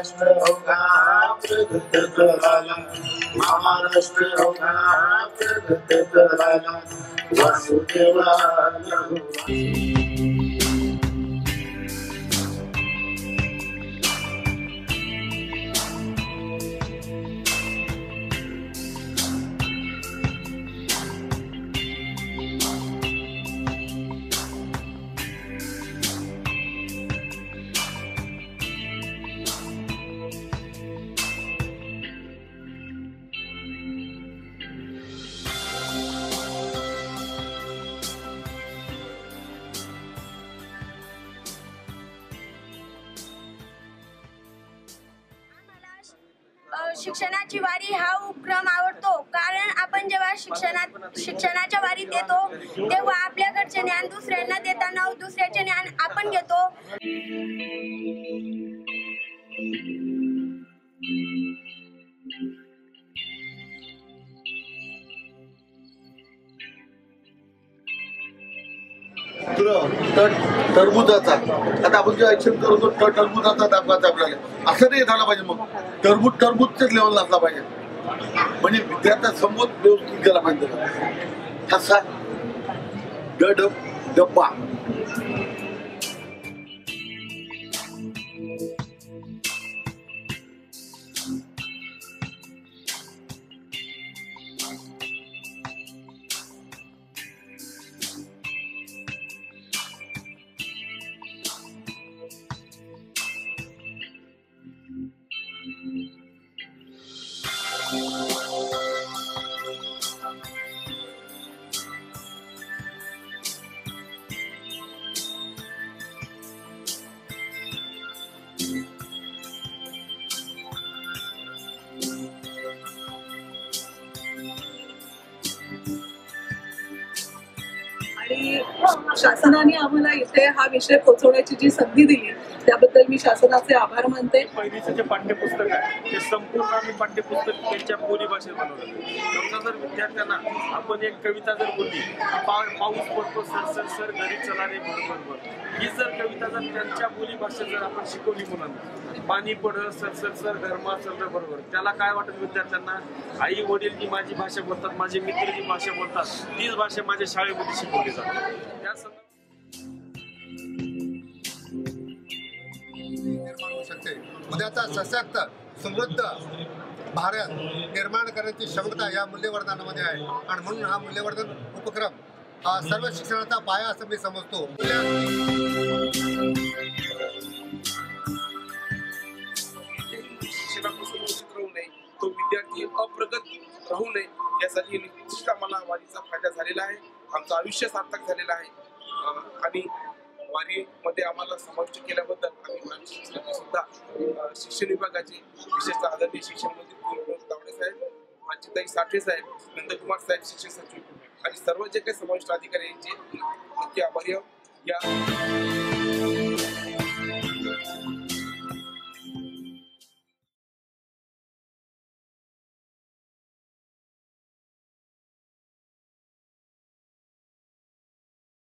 महाराष्ट्र होगा प्रगत करायला, महाराष्ट्र होगा प्रगत करायला, वासुदेवाला शिक्षणाची वारी हा उपक्रम आवडतो, कारण आपण जेव्हा शिक्षणाच्या वारीत येतो तेव्हा आपल्याकडचे ज्ञान दुसऱ्यांना देताना दुसऱ्याचे ज्ञान आपण घेतो. टरबुजाचा आता आपण जे ऍक्शन करतो टरबुजाचा दाखवायचा आपल्याला, असं नाही झालं पाहिजे. मग टरबूजच्याच लेवलला असला पाहिजे, म्हणजे विद्यार्थ्यासमोर व्यवस्थित गेला पाहिजे. कसा डब्बा आणि शासनाने आम्हाला इथे हा विषय पोहोचवण्याची जी संधी दिली त्याबद्दल मी शासनाचे आभार मानते. पहिलीचं जे पाठ्यपुस्तक आहे ते संपूर्ण आम्ही पाठ्यपुस्तक त्यांच्या बोलीभाषेत बनवलं. समजा जर विद्यार्थ्यांना आपण एक कविता जर बोलली, पाऊस पडतो सर सर सर घरी चला रे बरोबर, ही जर कविता जर त्यांच्या बोलीभाषेत जर आपण शिकवली मुलांना, पाणी पडत सर सर सर धर्मा सर बरोबर, त्याला काय वाटत विद्यार्थ्यांना, आई वडील जी माझी भाषा बोलतात, माझे मित्र जी भाषा बोलतात, तीच भाषा माझ्या शाळेमध्ये शिकवली जाते. त्या उद्याचा सशक्त समृद्ध भारत निर्माण करण्याची क्षमता या मूल्यवर्धनामध्ये आहे, आणि म्हणून हा मूल्यवर्धन उपक्रम हा सर्व शिक्षणाचा पाया असं मी समजतो. शिक्षणापासून वंचित राहू नये, तो विद्यार्थी अप्रगत राहू नये, यासाठी निश्चित आम्हाला वारीचा फायदा झालेला आहे. आमचं आयुष्य सार्थक झालेलं आहे. आणि वारीमध्ये आम्हाला समाविष्ट केल्याबद्दल आम्ही सुद्धा शिक्षण विभागाचे विशेषतः आदरणीय शिक्षण मंत्री तावडे साहेब, मानसीताई साठे साहेब, नंदकुमार साहेब शिक्षण सचिव आणि सर्व जे काही समाविष्ट अधिकारी यांचे नक्की आभारी आहोत. या